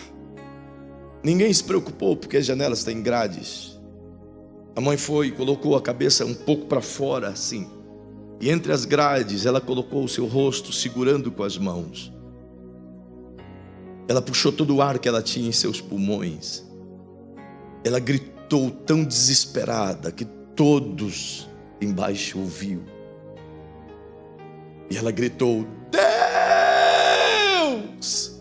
Ninguém se preocupou, porque as janelas têm grades. A mãe foi e colocou a cabeça um pouco para fora assim, e entre as grades ela colocou o seu rosto, segurando com as mãos. Ela puxou todo o ar que ela tinha em seus pulmões. Ela gritou tão desesperada que todos embaixo ouviu. E ela gritou: Deus,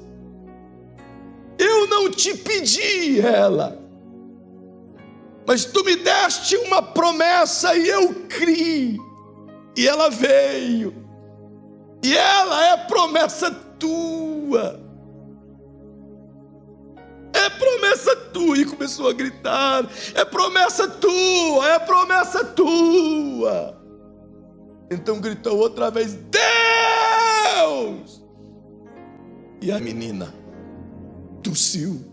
eu não te pedi ela, mas tu me deste uma promessa e eu criei, e ela veio, e ela é promessa tua, é promessa tua. E começou a gritar: é promessa tua, é promessa tua. Então gritou outra vez: Deus! E a menina tossiu.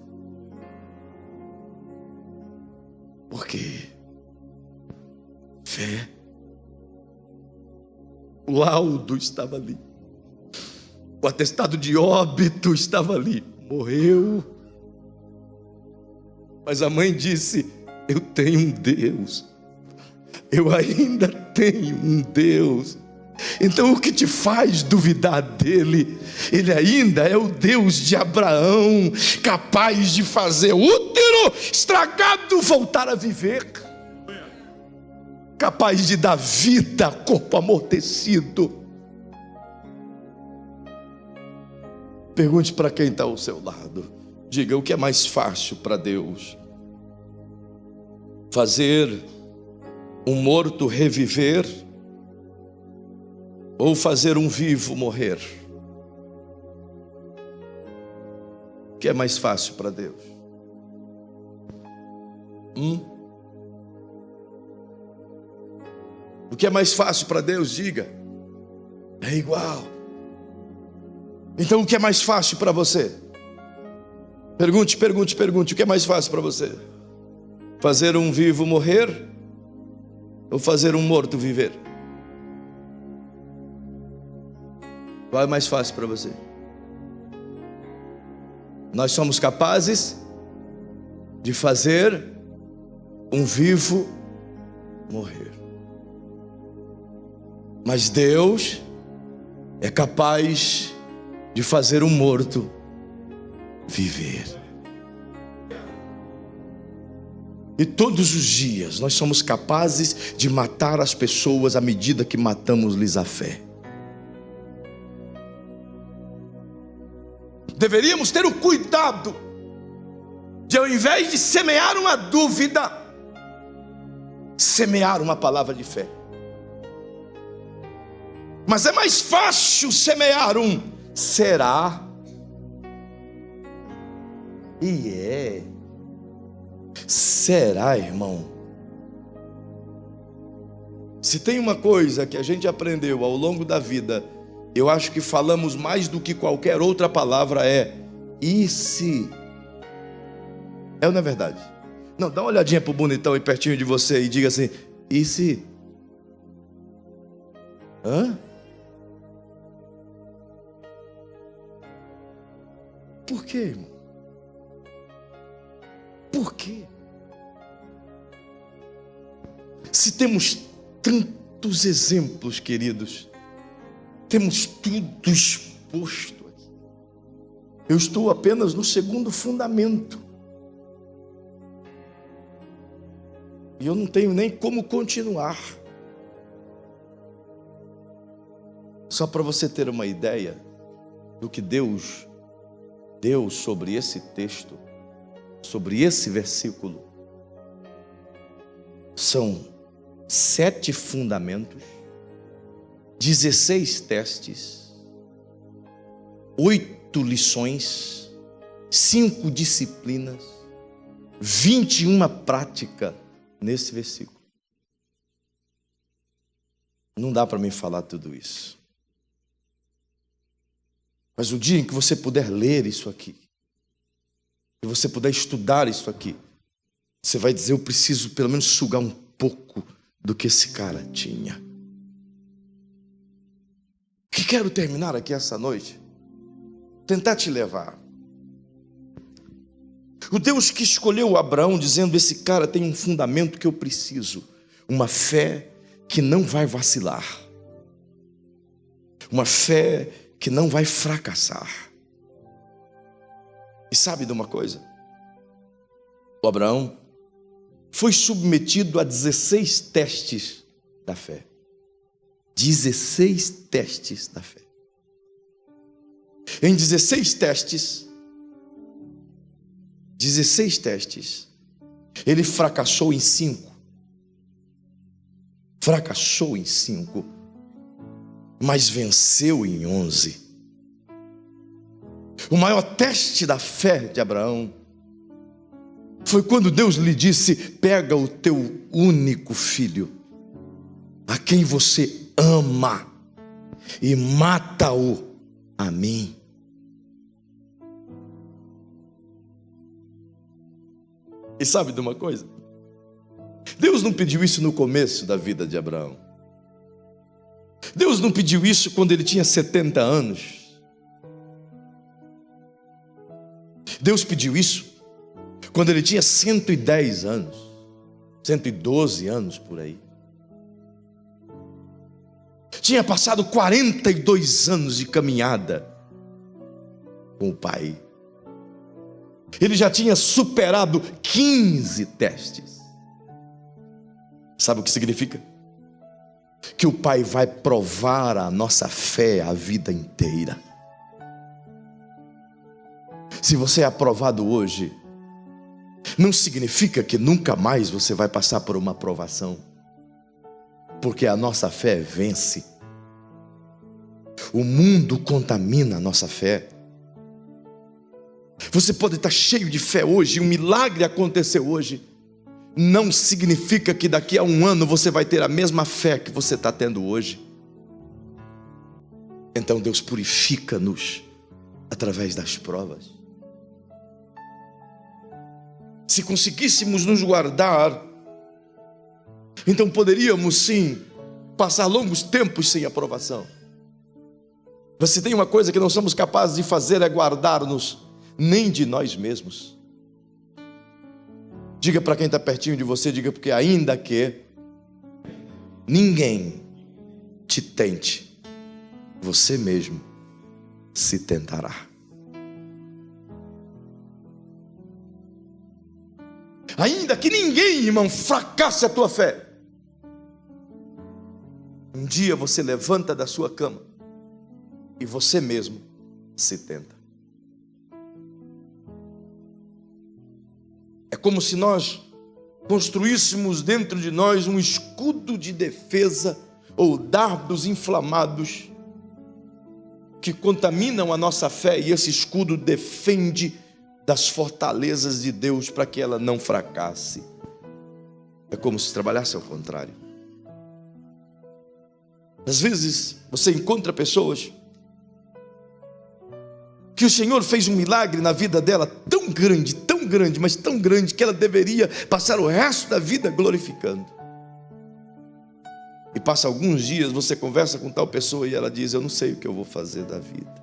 Por quê? Fé. O laudo estava ali, o atestado de óbito estava ali. Morreu. Mas a mãe disse: eu tenho um Deus, eu ainda tenho um Deus. Então o que te faz duvidar dele? Ele ainda é o Deus de Abraão, capaz de fazer útero estragado voltar a viver, capaz de dar vida a corpo amortecido. Pergunte para quem está ao seu lado, diga: o que é mais fácil para Deus? Fazer um morto reviver ou fazer um vivo morrer? O que é mais fácil para Deus? O que é mais fácil para Deus? Diga. É igual. Então o que é mais fácil para você? Pergunte. O que é mais fácil para você? Fazer um vivo morrer ou fazer um morto viver? Qual é mais fácil para você? Nós somos capazes de fazer um vivo morrer, mas Deus é capaz de fazer um morto viver. E todos os dias nós somos capazes de matar as pessoas à medida que matamos-lhes a fé. Deveríamos ter o cuidado de, ao invés de semear uma dúvida, semear uma palavra de fé. Mas é mais fácil semear um será. E é. Será, irmão? Se tem uma coisa que a gente aprendeu ao longo da vida, eu acho que falamos mais do que qualquer outra palavra, é e se? É ou não é verdade? Não, dá uma olhadinha pro bonitão aí pertinho de você e diga assim: e se? Hã? Por quê, irmão? Por quê? Se temos tantos exemplos, queridos, temos tudo exposto aqui. Eu estou apenas no segundo fundamento. E eu não tenho nem como continuar. Só para você ter uma ideia do que Deus deu sobre esse texto, sobre esse versículo. São 7 fundamentos, 16 testes, 8 lições, 5 disciplinas, 21 práticas nesse versículo. Não dá para mim falar tudo isso. Mas o dia em que você puder ler isso aqui, e você puder estudar isso aqui, você vai dizer: eu preciso pelo menos sugar um pouco do que esse cara tinha. Que quero terminar aqui essa noite, tentar te levar. O Deus que escolheu Abraão, dizendo: esse cara tem um fundamento que eu preciso, uma fé que não vai vacilar, uma fé que não vai fracassar. E sabe de uma coisa? O Abraão foi submetido a 16 testes da fé. 16 testes da fé. Em 16 testes, ele fracassou em 5. Fracassou em 5, mas venceu em 11. O maior teste da fé de Abraão foi quando Deus lhe disse: pega o teu único filho, a quem você ama, e mata-o a mim. E sabe de uma coisa? Deus não pediu isso no começo da vida de Abraão. Deus não pediu isso quando ele tinha 70 anos. Deus pediu isso quando ele tinha 110 anos, 112 anos por aí. Tinha passado 42 anos de caminhada com o Pai. Ele já tinha superado 15 testes. Sabe o que significa? Que o Pai vai provar a nossa fé a vida inteira. Se você é aprovado hoje, não significa que nunca mais você vai passar por uma aprovação, porque a nossa fé vence. O mundo contamina a nossa fé. Você pode estar cheio de fé hoje, um milagre aconteceu hoje, não significa que daqui a um ano você vai ter a mesma fé que você está tendo hoje. Então Deus purifica-nos através das provas. Se conseguíssemos nos guardar, então poderíamos sim passar longos tempos sem aprovação. Mas se tem uma coisa que não somos capazes de fazer, é guardar-nos nem de nós mesmos. Diga para quem está pertinho de você, diga: porque ainda que ninguém te tente, você mesmo se tentará. Ainda que ninguém, irmão, fracasse a tua fé, um dia você levanta da sua cama e você mesmo se tenta. É como se nós construíssemos dentro de nós um escudo de defesa ou dardos inflamados que contaminam a nossa fé, e esse escudo defende das fortalezas de Deus para que ela não fracasse. É como se trabalhasse ao contrário. Às vezes você encontra pessoas que o Senhor fez um milagre na vida dela tão grande, mas tão grande, que ela deveria passar o resto da vida glorificando. E passa alguns dias, você conversa com tal pessoa e ela diz: eu não sei o que eu vou fazer da vida.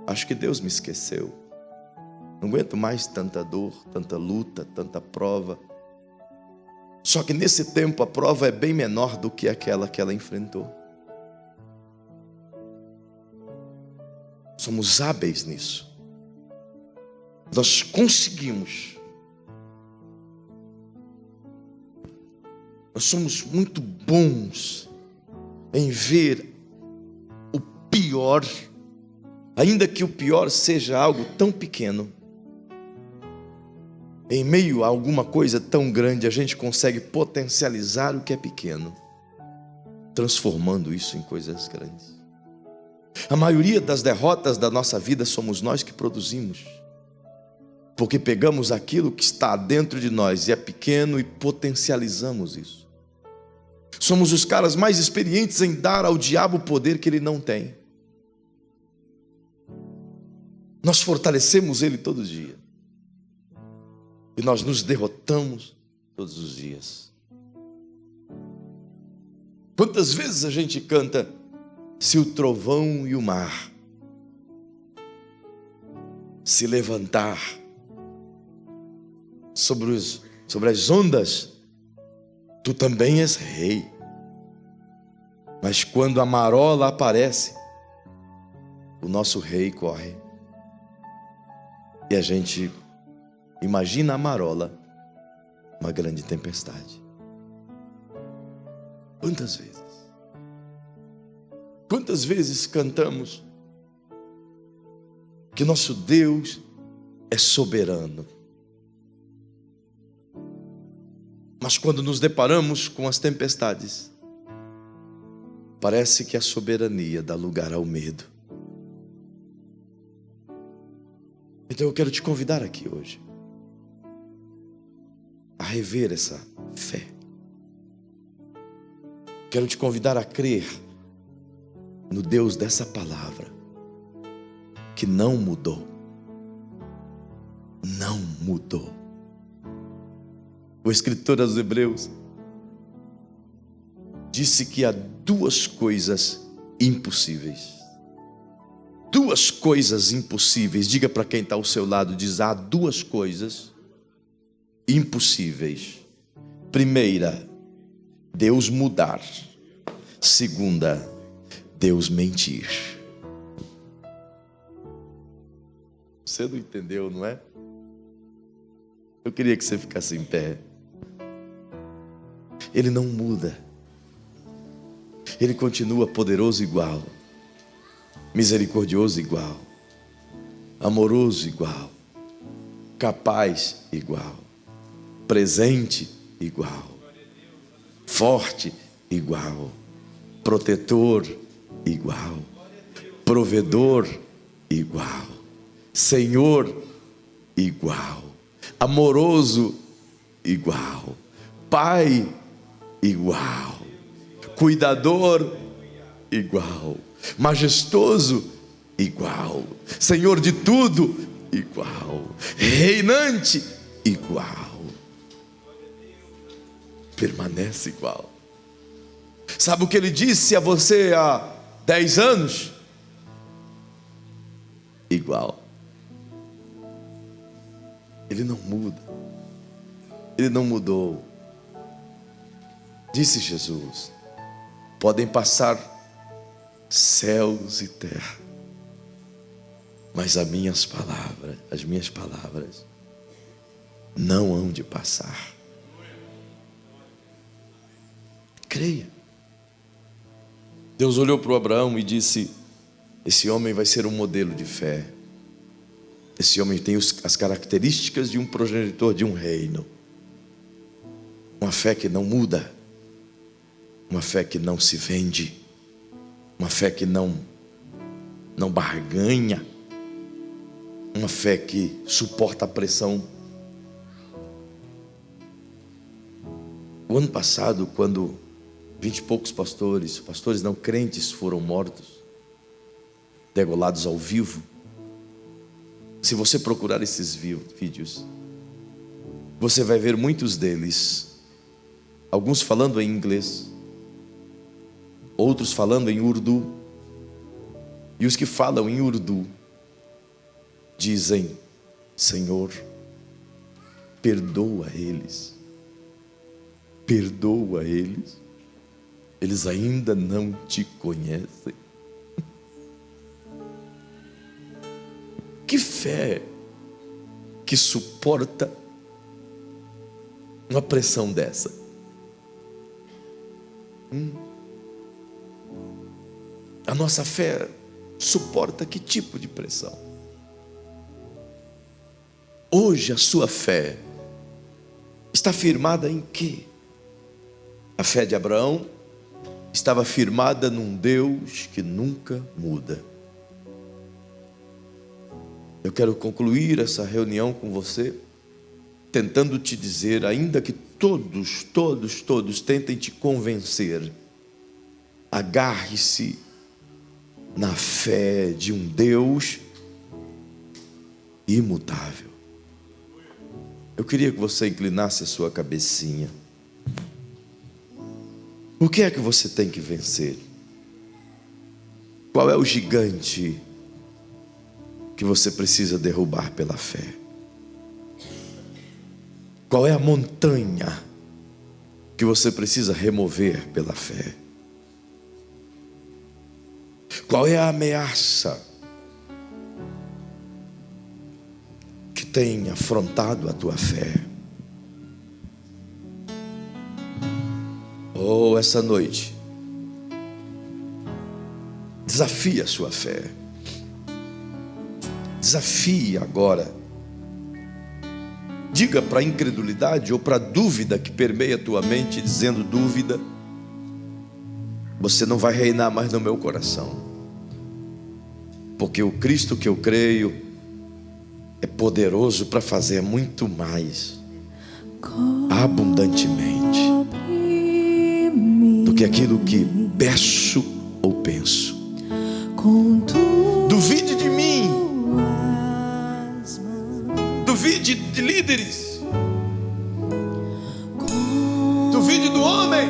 Acho que Deus me esqueceu. Não aguento mais tanta dor, tanta luta, tanta prova. Só que nesse tempo a prova é bem menor do que aquela que ela enfrentou. Somos hábeis nisso. Nós conseguimos. Nós somos muito bons em ver o pior, ainda que o pior seja algo tão pequeno. Em meio a alguma coisa tão grande, a gente consegue potencializar o que é pequeno, transformando isso em coisas grandes. A maioria das derrotas da nossa vida somos nós que produzimos. Porque pegamos aquilo que está dentro de nós e é pequeno e potencializamos isso. Somos os caras mais experientes em dar ao diabo o poder que ele não tem. Nós fortalecemos ele todo dia. E nós nos derrotamos todos os dias. Quantas vezes a gente canta: se o trovão e o mar se levantar sobre as ondas, tu também és rei. Mas quando a marola aparece, o nosso rei corre. E a gente imagina a marola uma grande tempestade. Quantas vezes cantamos que nosso Deus é soberano, mas quando nos deparamos com as tempestades, parece que a soberania dá lugar ao medo. Então eu quero te convidar aqui hoje a rever essa fé. Quero te convidar a crer no Deus dessa palavra, que não mudou. Não mudou. O escritor aos Hebreus disse que há duas coisas impossíveis. Duas coisas impossíveis. Diga para quem está ao seu lado, diz: há duas coisas impossíveis. Primeira, Deus mudar. Segunda, Deus mentir. Você não entendeu, não é? Eu queria que você ficasse em pé. Ele não muda. Ele continua poderoso igual, misericordioso igual, amoroso igual, capaz igual, presente igual, forte igual, protetor igual, provedor igual, Senhor igual, amoroso igual, Pai igual, cuidador igual, majestoso igual, Senhor de tudo igual, reinante igual, permanece igual. Sabe o que ele disse a você há 10 anos? Igual. Ele não muda. Ele não mudou. Disse Jesus: podem passar céus e terra, mas as minhas palavras não hão de passar. Creia. Deus olhou para o Abraão e disse: esse homem vai ser um modelo de fé. Esse homem tem as características de um progenitor de um reino. Uma fé que não muda, uma fé que não se vende, uma fé que não barganha, uma fé que suporta a pressão. O ano passado, quando 20 e poucos pastores não crentes foram mortos, degolados ao vivo. Se você procurar esses vídeos, você vai ver muitos deles, alguns falando em inglês, outros falando em urdu. E os que falam em urdu dizem: Senhor, perdoa eles, eles ainda não te conhecem. Que fé que suporta uma pressão dessa? A nossa fé suporta que tipo de pressão? Hoje a sua fé está firmada em quê? A fé de Abraão estava firmada num Deus que nunca muda. Eu quero concluir essa reunião com você, tentando te dizer, ainda que todos tentem te convencer, agarre-se na fé de um Deus imutável. Eu queria que você inclinasse a sua cabecinha. O que é que você tem que vencer? Qual é o gigante que você precisa derrubar pela fé? Qual é a montanha que você precisa remover pela fé? Qual é a ameaça que tem afrontado a tua fé? Oh, essa noite, desafia a sua fé. Desafie agora. Diga para a incredulidade ou para a dúvida que permeia a tua mente, dizendo: dúvida, você não vai reinar mais no meu coração, porque o Cristo que eu creio é poderoso para fazer muito mais, abundantemente, do que aquilo que peço ou penso. Duvide de mim, duvide de líderes, duvide do homem,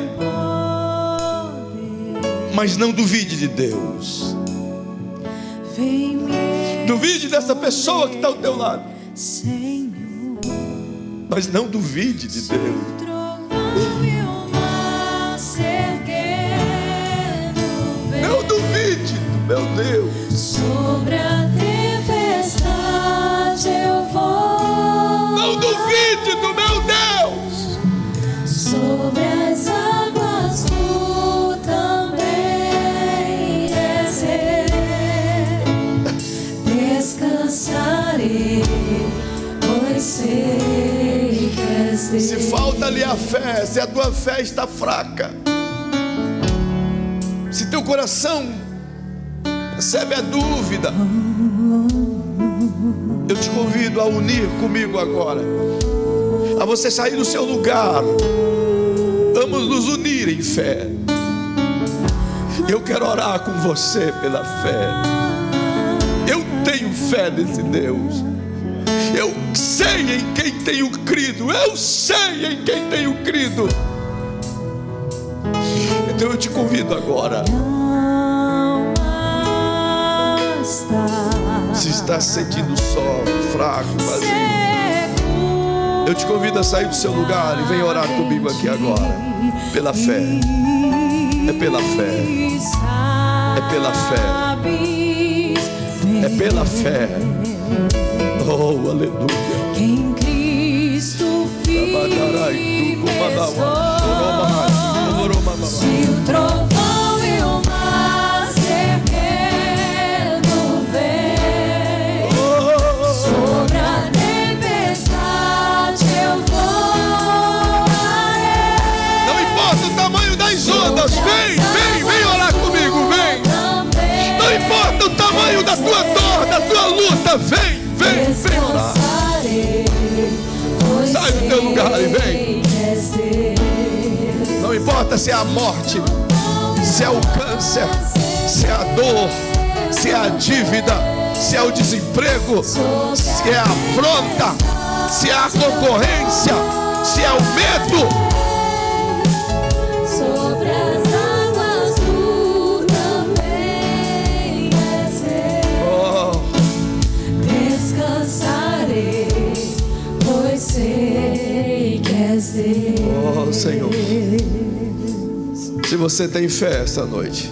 mas não duvide de Deus. Duvide dessa pessoa que está ao teu lado, mas não duvide de Deus. Não duvide do meu Deus. Sobre a tempestade eu vou. Não duvide do meu Deus. Sobre as águas tu também descer. Descansarei, pois sei que és Deus. Se falta-lhe a fé, se a tua fé está fraca, se teu coração recebe a dúvida, eu te convido a unir comigo agora, a você sair do seu lugar. Vamos nos unir em fé. Eu quero orar com você pela fé. Eu tenho fé nesse Deus. Eu sei em quem tenho crido. Eu sei em quem tenho crido. Então eu te convido agora. Se está sentindo só, fraco, vazio, eu te convido a sair do seu lugar e venha orar comigo aqui agora. Pela fé. É pela fé. É pela fé. É pela fé. Oh, aleluia. Em Cristo Filho se o trovão e o mar cercando vem, sobre a tempestade eu vou a ele. Não importa o tamanho das ondas, vem orar comigo, vem. Não importa o tamanho da tua dor, da tua luta, vem orar. Sai do teu lugar e vem. Não importa se é a morte, se é o câncer, se é a dor, se é a dívida, se é o desemprego, se é a afronta, se é a concorrência, se é o medo. Sobre as águas tu também descer. Descansarei, pois sei que és Deus. Oh, Senhor, se você tem fé essa noite,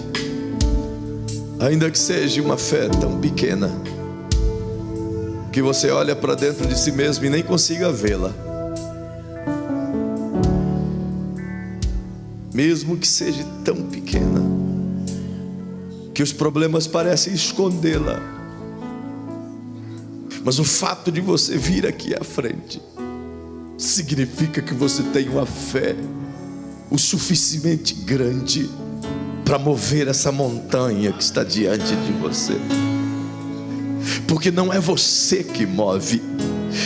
ainda que seja uma fé tão pequena, que você olha para dentro de si mesmo e nem consiga vê-la, mesmo que seja tão pequena, que os problemas parecem escondê-la, mas o fato de você vir aqui à frente significa que você tem uma fé o suficientemente grande para mover essa montanha que está diante de você, porque não é você que move,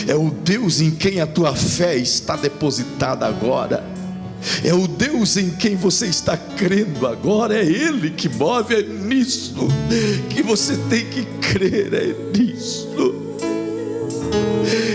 é o Deus em quem a tua fé está depositada agora. É o Deus em quem você está crendo agora. É Ele que move. É nisso que você tem que crer. É nisso.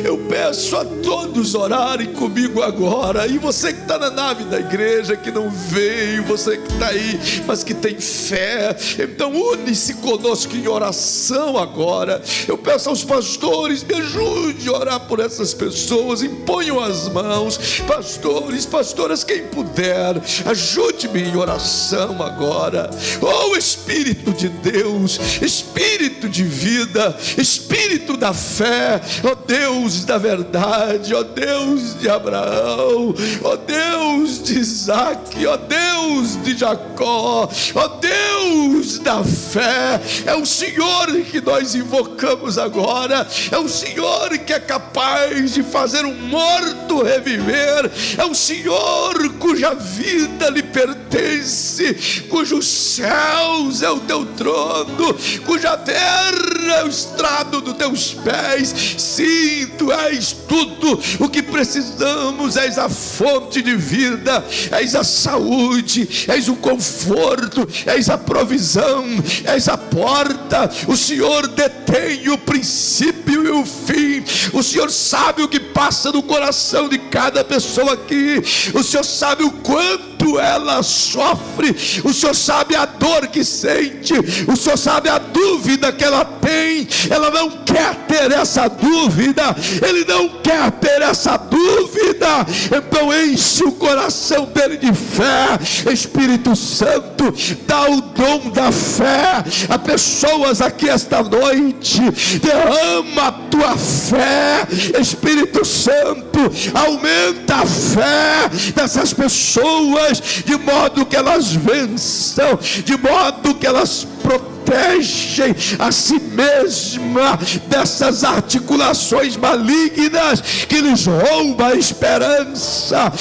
Eu peço a todos orarem comigo agora. E você que está na nave da igreja, que não veio, você que está aí, mas que tem fé, então une-se conosco em oração agora. Eu peço aos pastores, me ajude a orar por essas pessoas. Imponham as mãos, pastores, pastoras, quem puder, ajude-me em oração agora. Oh Espírito de Deus, Espírito de vida, Espírito da fé, ó Deus da verdade, ó Deus de Abraão, ó Deus de Isaac, ó Deus de Jacó, ó Deus da fé. É o Senhor que nós invocamos agora. É o Senhor que é capaz de fazer um morto reviver. É o Senhor cuja vida lhe pertence, cujos céus é o teu trono, cuja terra é o estrado dos teus pés. Sim, tu és tudo o que precisamos. És a fonte de vida, és a saúde, és o conforto, és a provisão, és a porta. O Senhor detém o princípio e o fim. O Senhor sabe o que passa no coração de cada pessoa aqui. O Senhor sabe o quanto ela sofre. O Senhor sabe a dor que sente. O Senhor sabe a dúvida que ela tem. Ela não quer ter essa dúvida. Ele não quer ter essa dúvida. Então enche o coração dele de fé. Espírito Santo, dá o dom da fé a pessoas aqui esta noite. Derrama a tua fé. Espírito Santo, aumenta a fé dessas pessoas, de modo que elas vençam, de modo que elas protegem a si mesma dessas articulações malignas que lhes roubam a esperança.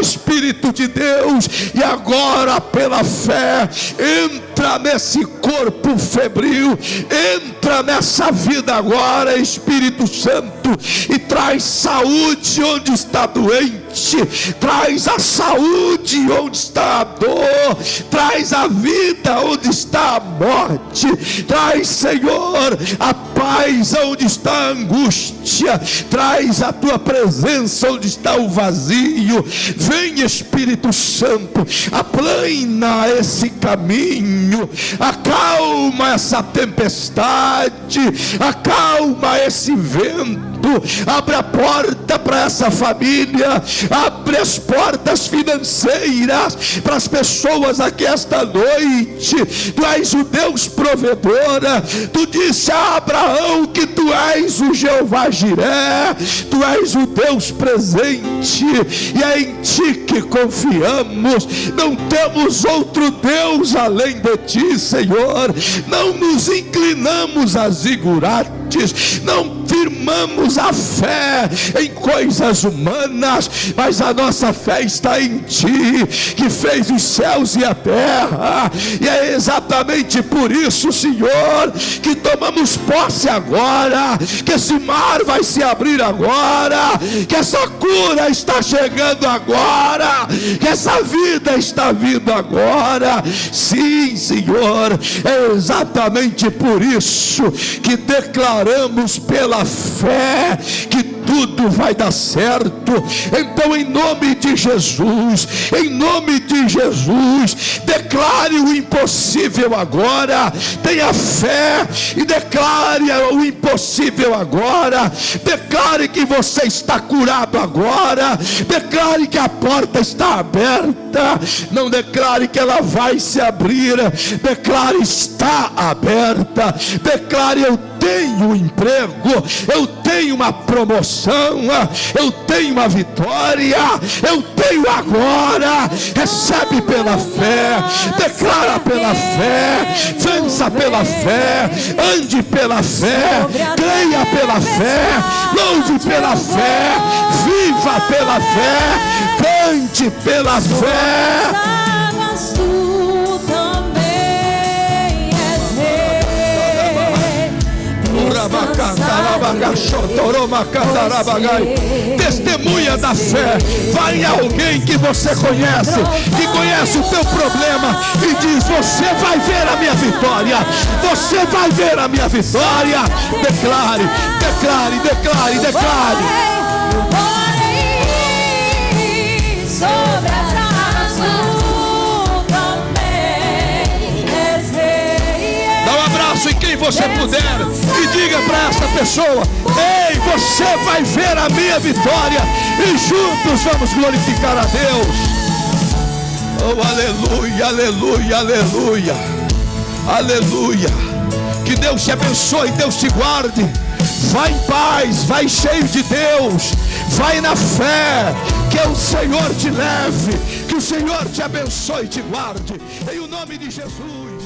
Espírito de Deus, e agora pela fé, entra nesse corpo febril, entra nessa vida agora, Espírito Santo, e traz saúde onde está doente, traz a saúde onde está a dor, traz a vida onde está a morte, traz, Senhor, a paz onde está a angústia, traz a tua presença onde está o vazio. Vem, Espírito Santo, aplana esse caminho, acalma essa tempestade, acalma esse vento. Abre a porta para essa família, abre as portas financeiras para as pessoas aqui esta noite. Tu és o Deus provedora. Tu disse a Abraão que tu és o Jeová Jiré, tu és o Deus presente, e é em ti que confiamos. Não temos outro Deus além de ti, Senhor. Não nos inclinamos a zigurates, não firmamos a fé em coisas humanas, mas a nossa fé está em ti, que fez os céus e a terra. E é exatamente por isso, Senhor, que tomamos posse agora, que esse mar vai se abrir agora, que essa cura está chegando agora, que essa vida está vindo agora. Sim, Senhor, é exatamente por isso que declaramos pela fé que tudo vai dar certo. Então, em nome de Jesus, declare o impossível agora. Tenha fé e declare o impossível agora. Declare que você está curado agora. Declare que a porta está aberta. Não declare que ela vai se abrir. Declare está aberta. Declare: eu tenho um emprego, eu tenho uma promoção, eu tenho uma vitória, eu tenho agora. Recebe pela fé, declara pela fé, vença pela fé, ande pela fé, creia pela fé, louve pela fé, viva pela fé, cante pela fé. Mas tu também és rei. Testemunha da fé. Vai em alguém que você conhece, que conhece o teu problema, e diz: você vai ver a minha vitória. Você vai ver a minha vitória. Declare, declare, declare, declare. Porém, sobre as águas tu também és rei. Dá um abraço em quem você puder e diga para essa pessoa: ei, você vai ver a minha vitória, e juntos vamos glorificar a Deus. Oh, aleluia, aleluia, aleluia, aleluia. Que Deus te abençoe, Deus te guarde. Vai em paz, vai cheio de Deus, vai na fé. Que o Senhor te leve, que o Senhor te abençoe e te guarde, em o nome de Jesus.